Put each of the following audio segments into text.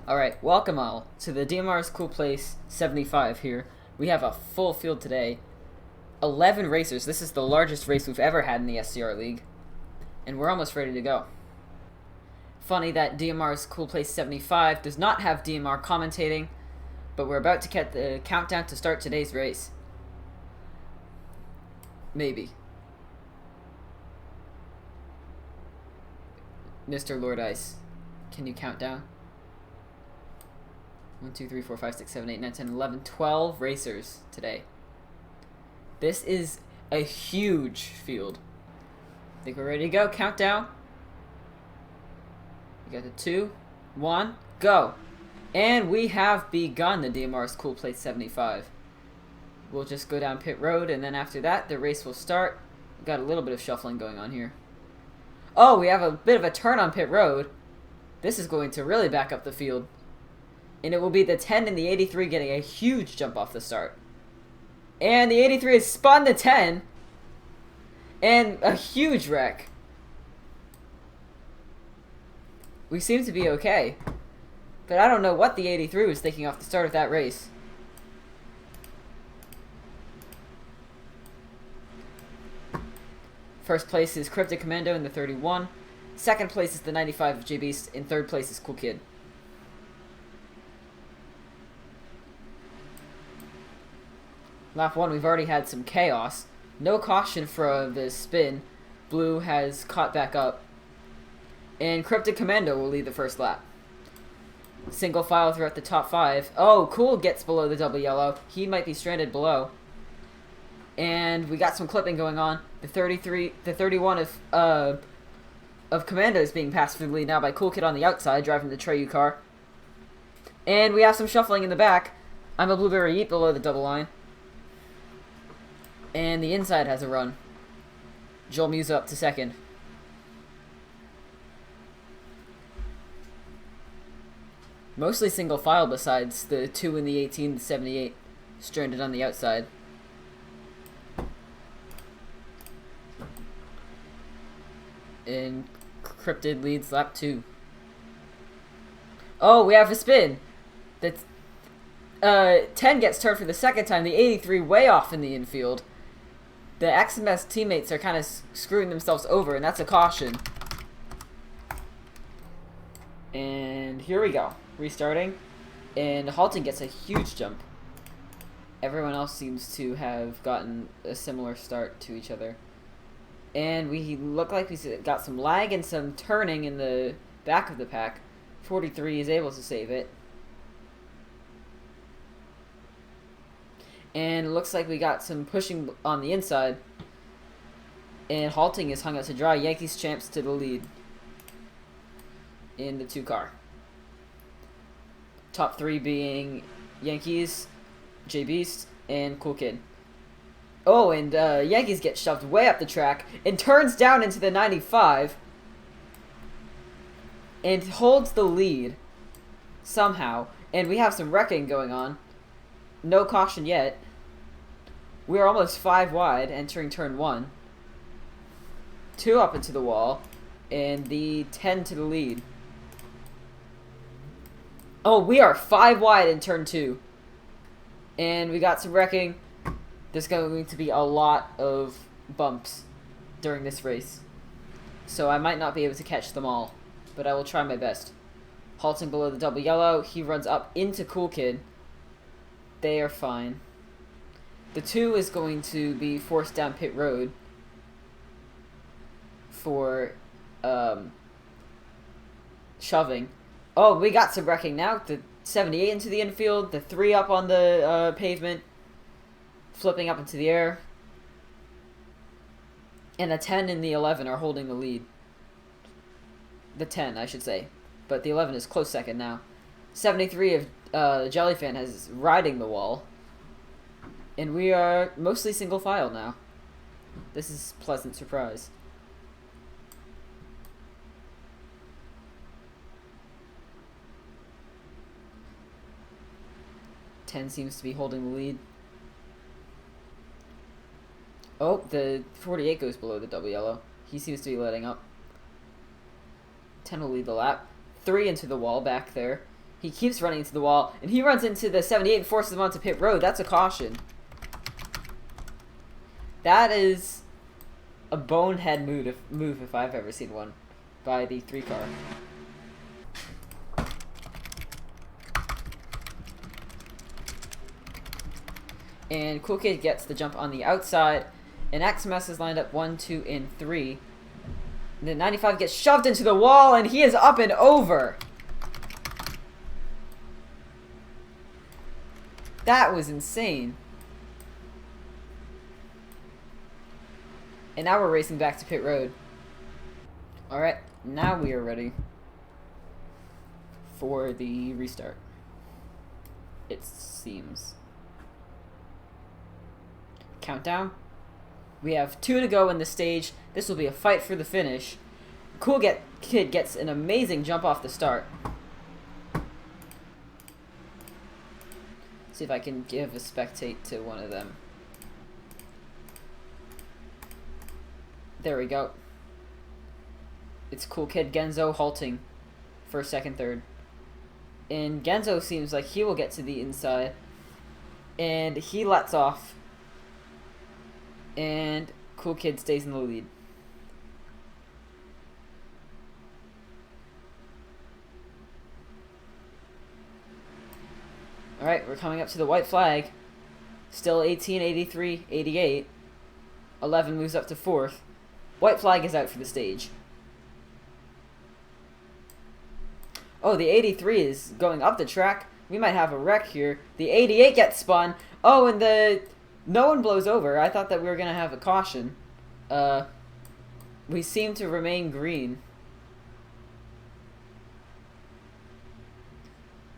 Alright, welcome all to the DMR's Cool Place 75 here. We have a full field today. 11 racers. This is the largest race we've ever had in the SCR League. And we're almost ready to go. Funny that DMR's Cool Place 75 does not have DMR commentating, but we're about to get the countdown to start today's race. Maybe. Mr. Lord Ice, can you count down? 1, 2, 3, 4, 5, 6, 7, 8, 9, 10, 11, 12 racers today. This is a huge field. I think we're ready to go. Countdown. We got the 2, 1, go. And we have begun the DMR's Cool Place 75. We'll just go down pit road, and then after that, the race will start. We've got a little bit of shuffling going on here. Oh, we have a bit of a turn on pit road. This is going to really back up the field. And it will be the 10 and the 83 getting a huge jump off the start. And the 83 has spun the 10. And a huge wreck. We seem to be okay. But I don't know what the 83 was thinking off the start of that race. First place is Cryptic Commando in the 31. Second place is the 95 of J-Beast. In third place is Cool Kid. Lap 1, we've already had some chaos. No caution for the spin. Blue has caught back up. And Cryptic Commando will lead the first lap. Single file throughout the top 5. Oh, Cool gets below the double yellow. He might be stranded below. And we got some clipping going on. The 31 of Commando is being passed through the lead now by Cool Kid on the outside, driving the Treyu car. And we have some shuffling in the back. I'm a Blueberry Eat below the double line. And the inside has a run. Joel Muse up to second. Mostly single file besides the 2 in the 18, the 78, stranded on the outside. And Cryptid leads lap 2. Oh, we have a spin. That's 10 gets turned for the second time. The 83 way off in the infield. The XMS teammates are kind of screwing themselves over, and that's a caution. And here we go. Restarting. And Halton gets a huge jump. Everyone else seems to have gotten a similar start to each other. And we look like we got some lag and some turning in the back of the pack. 43 is able to save it. And it looks like we got some pushing on the inside. And Halting is hung out to dry. Yankees champs to the lead in the 2 car. Top 3 being Yankees, J-Beast, and Cool Kid. Oh, and Yankees get shoved way up the track and turns down into the 95 and holds the lead somehow. And we have some wrecking going on. No caution yet. We are almost 5 wide entering turn 1. 2 up into the wall and the 10 to the lead. Oh, we are 5 wide in turn 2. And we got some wrecking. There's going to be a lot of bumps during this race. So I might not be able to catch them all, but I will try my best. Halting below the double yellow, he runs up into Cool Kid. They are fine. The 2 is going to be forced down pit road for shoving. Oh, we got some wrecking now. The 78 into the infield, the 3 up on the pavement. Flipping up into the air. And the 10 and the 11 are holding the lead. The 10, I should say. But the 11 is close second now. 73 of Jellyfan is riding the wall. And we are mostly single file now. This is a pleasant surprise. Ten seems to be holding the lead. Oh, the 48 goes below the double yellow. He seems to be letting up. 10 will lead the lap. 3 into the wall back there. He keeps running into the wall, and he runs into the 78 and forces him onto pit road. That's a caution. That is a bonehead move if I've ever seen one by the 3 car. And Cool Kid gets the jump on the outside, and XMS is lined up 1, 2, and 3. And then 95 gets shoved into the wall, and he is up and over. That was insane. And now we're racing back to pit road. Alright, now we are ready for the restart. It seems. Countdown. We have 2 to go in the stage. This will be a fight for the finish. Kid gets an amazing jump off the start. See if I can give a spectate to one of them. There we go. It's Cool Kid Genzo halting for second, third. And Genzo seems like he will get to the inside. And he lets off. And Cool Kid stays in the lead. Alright, we're coming up to the white flag. Still 18, 83, 88. 11 moves up to 4th. White flag is out for the stage. Oh, the 83 is going up the track. We might have a wreck here. The 88 gets spun. Oh, and no one blows over. I thought that we were going to have a caution. We seem to remain green.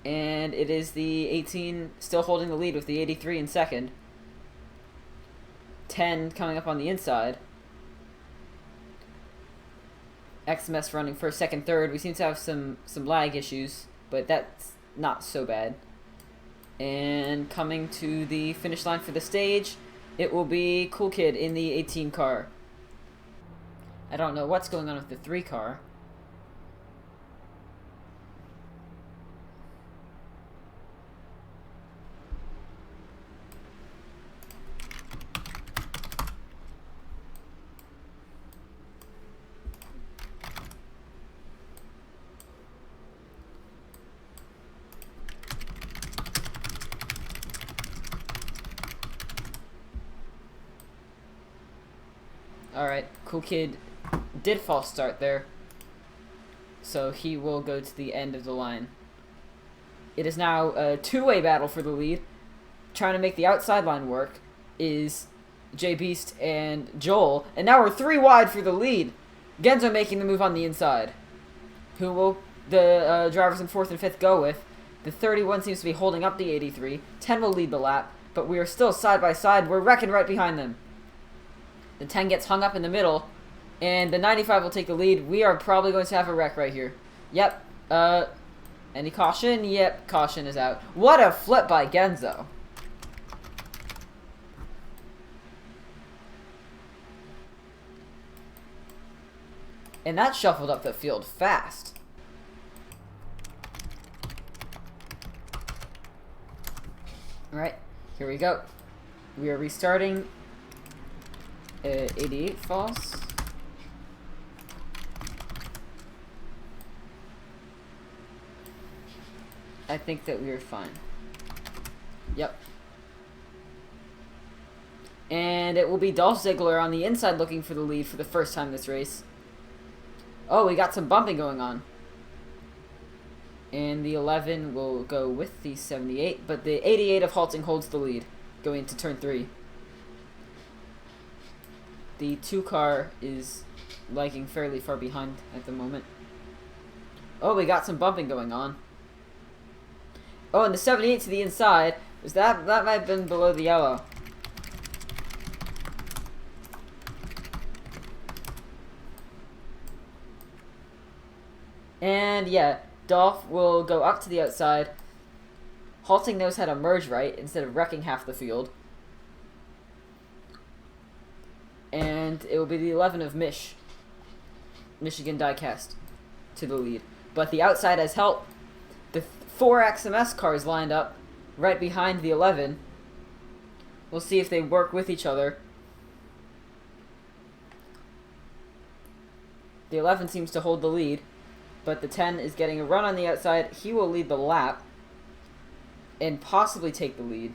And it is the 18 still holding the lead with the 83 in second. 10 coming up on the inside. XMS running first, second, third. We seem to have some lag issues, but that's not so bad. And coming to the finish line for the stage, it will be Cool Kid in the 18 car. I don't know what's going on with the 3 car. Alright, Cool Kid did false start there, so he will go to the end of the line. It is now a 2-way battle for the lead. Trying to make the outside line work is J Beast and Joel, and now we're 3 wide for the lead. Genzo making the move on the inside. Who will the drivers in 4th and 5th go with? The 31 seems to be holding up the 83. 10 will lead the lap, but we are still side by side. We're wrecking right behind them. The 10 gets hung up in the middle, and the 95 will take the lead. We are probably going to have a wreck right here. Yep. Any caution? Yep, caution is out. What a flip by Genzo. And that shuffled up the field fast. Alright, here we go. We are restarting. 88 false. I think that we are fine. Yep. And it will be Dolph Ziggler on the inside looking for the lead for the first time this race. Oh, we got some bumping going on. And the 11 will go with the 78, but the 88 of halting holds the lead going into turn 3. The 2 car is lagging fairly far behind at the moment. Oh, we got some bumping going on. Oh, and the 78 to the inside. That might have been below the yellow. And yeah, Dolph will go up to the outside. Halting knows how to merge right instead of wrecking half the field. And it will be the 11 of Michigan Diecast to the lead. But the outside has help. The 4 XMS cars lined up right behind the 11. We'll see if they work with each other. The 11 seems to hold the lead, but the 10 is getting a run on the outside. He will lead the lap and possibly take the lead.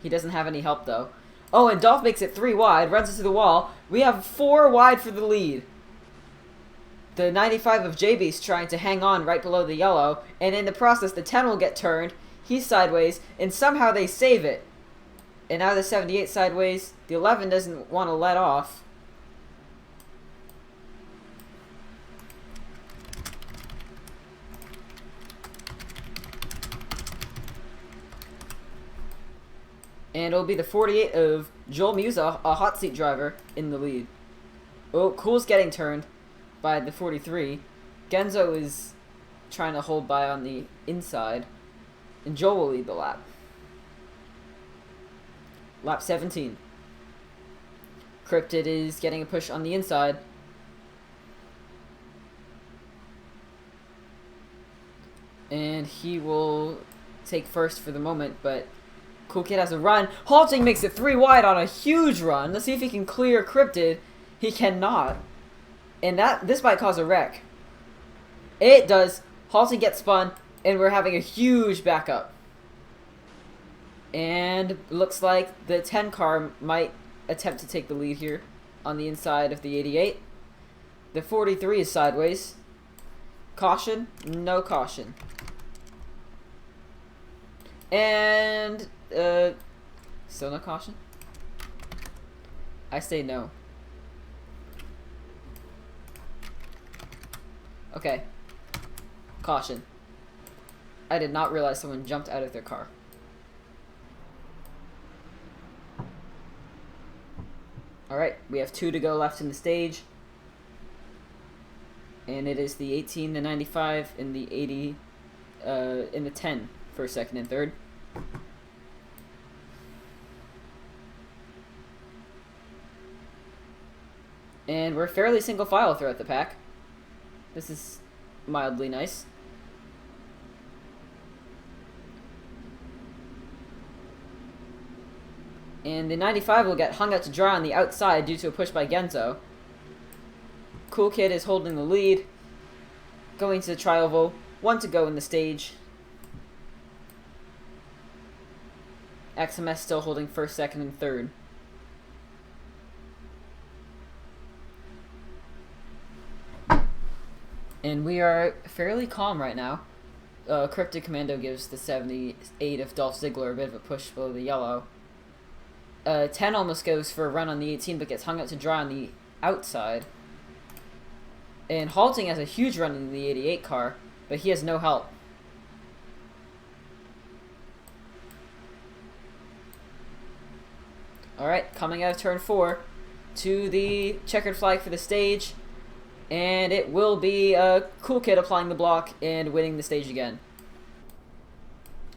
He doesn't have any help, though. Oh, and Dolph makes it 3 wide, runs into the wall. We have 4 wide for the lead. The 95 of JB's trying to hang on right below the yellow, and in the process, the 10 will get turned. He's sideways, and somehow they save it. And now the 78 sideways. The 11 doesn't want to let off. And it'll be the 48 of Joel Musa, a hot seat driver, in the lead. Oh, Cool's getting turned by the 43. Genzo is trying to hold by on the inside. And Joel will lead the lap. Lap 17. Cryptid is getting a push on the inside. And he will take first for the moment, but Cool Kid has a run. Halting makes it 3 wide on a huge run. Let's see if he can clear Cryptid. He cannot. And this might cause a wreck. It does. Halting gets spun, and we're having a huge backup. And looks like the 10 car might attempt to take the lead here on the inside of the 88. The 43 is sideways. Caution? No caution. And still no caution? I say no. Okay. Caution. I did not realize someone jumped out of their car. Alright, we have 2 to go left in the stage. And it is the 18, the 95, and the 80, and the 10 for second and third. And we're fairly single file throughout the pack. This is mildly nice. And the 95 will get hung out to dry on the outside due to a push by Genzo. Cool Kid is holding the lead. Going to the tri-oval. 1 to go in the stage. XMS still holding first, second, and third. And we are fairly calm right now. Cryptic Commando gives the 78 of Dolph Ziggler a bit of a push below the yellow. 10 almost goes for a run on the 18, but gets hung out to dry on the outside. And Halting has a huge run in the 88 car, but he has no help. Alright, coming out of turn 4 to the checkered flag for the stage. And it will be Cool Kid applying the block and winning the stage again.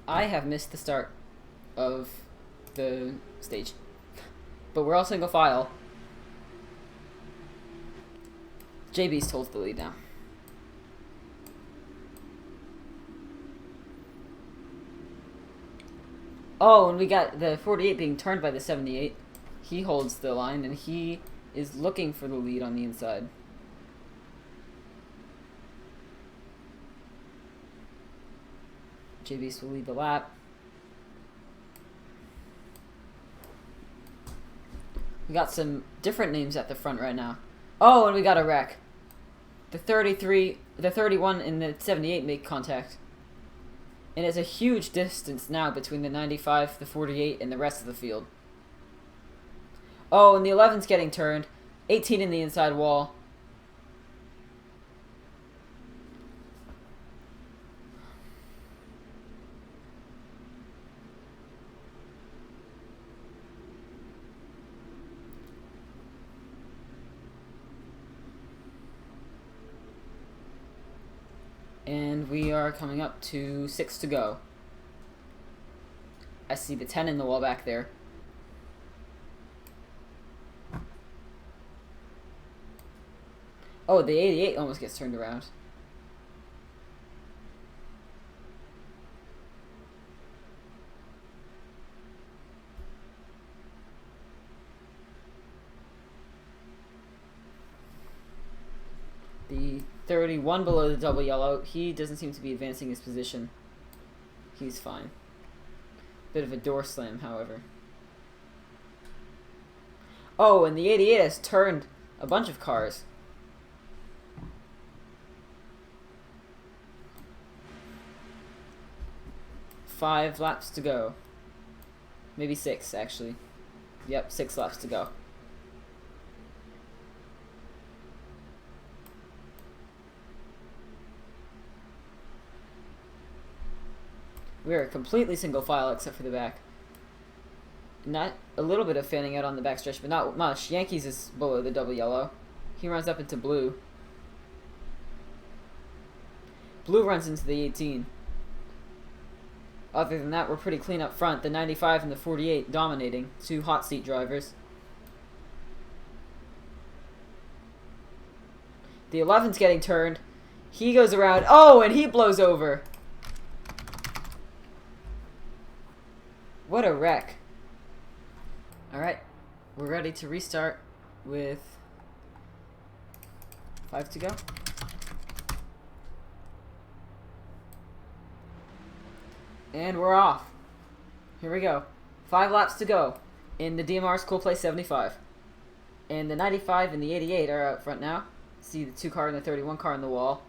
I have missed the start of the stage. But we're all single file. JB's holds the lead now. Oh, and we got the 48 being turned by the 78. He holds the line, and he is looking for the lead on the inside. JB's will lead the lap. We got some different names at the front right now. Oh, and we got a wreck. The 33, the 31, and the 78 make contact. And it's a huge distance now between the 95, the 48, and the rest of the field. Oh, and the 11's getting turned. 18 in the inside wall. And we are coming up to 6 to go. I see the 10 in the wall back there. Oh, the 88 almost gets turned around. 31 below the double yellow. He doesn't seem to be advancing his position. He's fine. Bit of a door slam, however. Oh, and the 88 has turned a bunch of cars. Five laps to go. Maybe 6, actually. Yep, 6 laps to go. We are completely single file except for the back. Not a little bit of fanning out on the backstretch, but not much. Yankees is below the double yellow. He runs up into blue. Blue runs into the 18. Other than that, we're pretty clean up front. The 95 and the 48 dominating. 2 hot seat drivers. The 11's getting turned. He goes around. Oh, and he blows over. What a wreck. Alright, we're ready to restart with 5 to go. And we're off. Here we go. 5 laps to go in the DMR's Cool Place 75. And the 95 and the 88 are out front now. See the 2 car and the 31 car on the wall.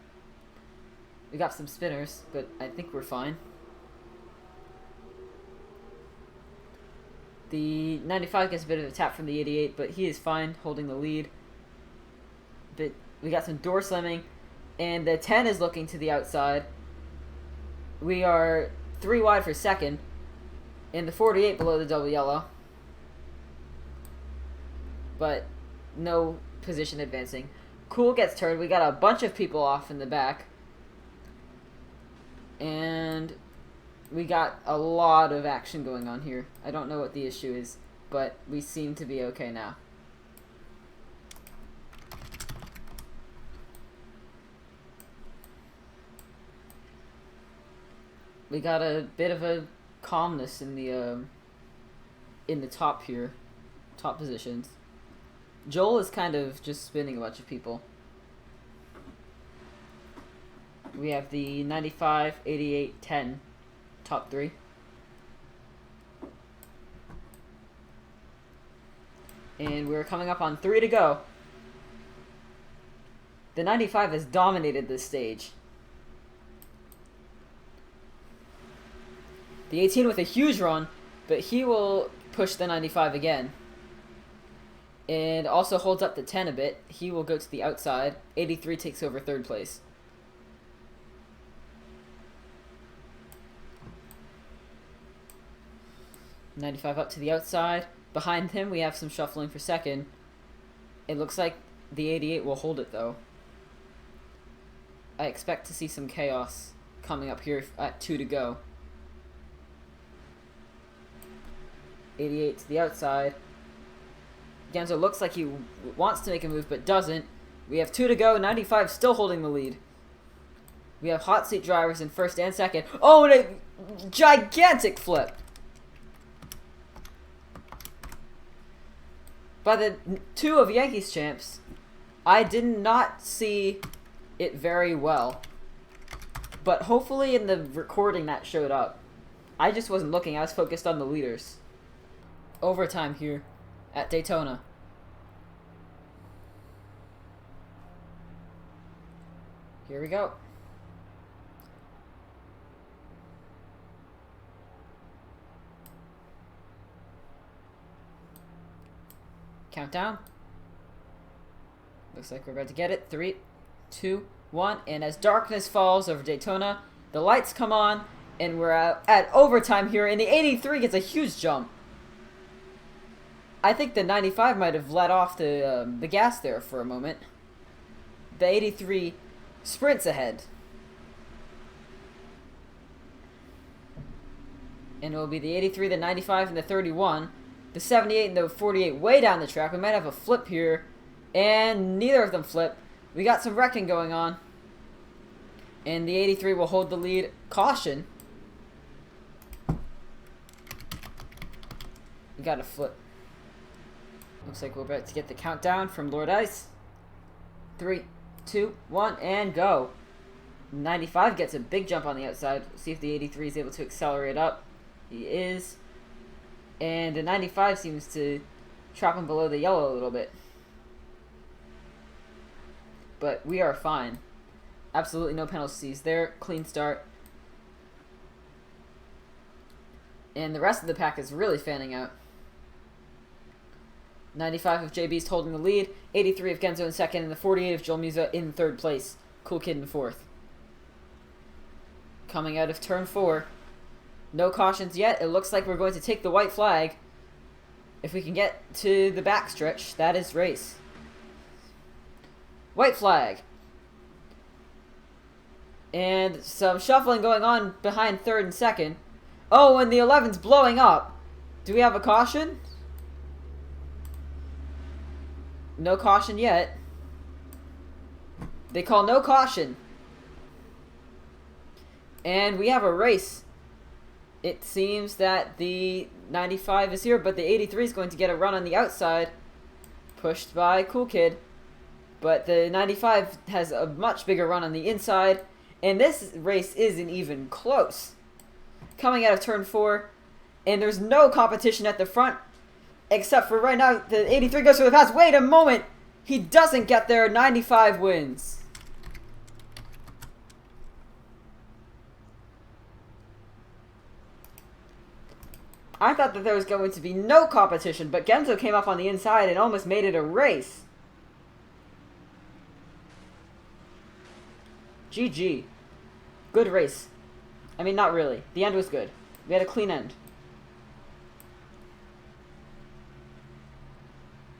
We got some spinners, but I think we're fine. The 95 gets a bit of a tap from the 88, but he is fine, holding the lead. But we got some door slamming, and the 10 is looking to the outside. We are 3 wide for second, and the 48 below the double yellow. But no position advancing. Cool gets turned. We got a bunch of people off in the back. And we got a lot of action going on here. I don't know what the issue is, but we seem to be okay now. We got a bit of a calmness in the top here, top positions. Joel is kind of just spinning a bunch of people. We have the 95, 88, 10. Top 3. And we're coming up on 3 to go. The 95 has dominated this stage. The 18 with a huge run, but he will push the 95 again. And also holds up the 10 a bit. He will go to the outside. 83 takes over 3rd place. .95 up to the outside. Behind him, we have some shuffling for second. It looks like the 88 will hold it, though. I expect to see some chaos coming up here at 2 to go. 88 to the outside. Genzo looks like he wants to make a move, but doesn't. We have 2 to go. 95 still holding the lead. We have hot seat drivers in first and second. Oh, and a gigantic flip. By the 2 of Yankees champs, I did not see it very well. But hopefully in the recording that showed up. I just wasn't looking, I was focused on the leaders. Overtime here at Daytona. Here we go. Countdown. Looks like we're about to get it. 3, 2, 1. And as darkness falls over Daytona, the lights come on, and we're at overtime here, and the 83 gets a huge jump. I think the 95 might have let off the gas there for a moment. The 83 sprints ahead. And it will be the 83, the 95, and the 31. The 78 and the 48 way down the track. We might have a flip here. And neither of them flip. We got some wrecking going on. And the 83 will hold the lead. Caution. We got a flip. Looks like we're about to get the countdown from Lord Ice. 3, 2, 1, and go. 95 gets a big jump on the outside. See if the 83 is able to accelerate up. He is. And the 95 seems to trap him below the yellow a little bit. But we are fine. Absolutely no penalties there. Clean start. And the rest of the pack is really fanning out. 95 of JB's holding the lead. 83 of Genzo in second. And the 48 of Joel Musa in third place. Cool Kid in fourth. Coming out of turn 4. No cautions yet. It looks like we're going to take the white flag. If we can get to the backstretch, that is race. White flag. And some shuffling going on behind third and second. Oh, and the 11's blowing up. Do we have a caution? No caution yet. They call no caution. And we have a race. It seems that the 95 is here, but the 83 is going to get a run on the outside. Pushed by Cool Kid. But the 95 has a much bigger run on the inside. And this race isn't even close. Coming out of turn 4. And there's no competition at the front. Except for right now, the 83 goes for the pass. Wait a moment! He doesn't get there. 95 wins. I thought that there was going to be no competition, but Genzo came up on the inside and almost made it a race. GG. Good race. I mean, not really. The end was good. We had a clean end.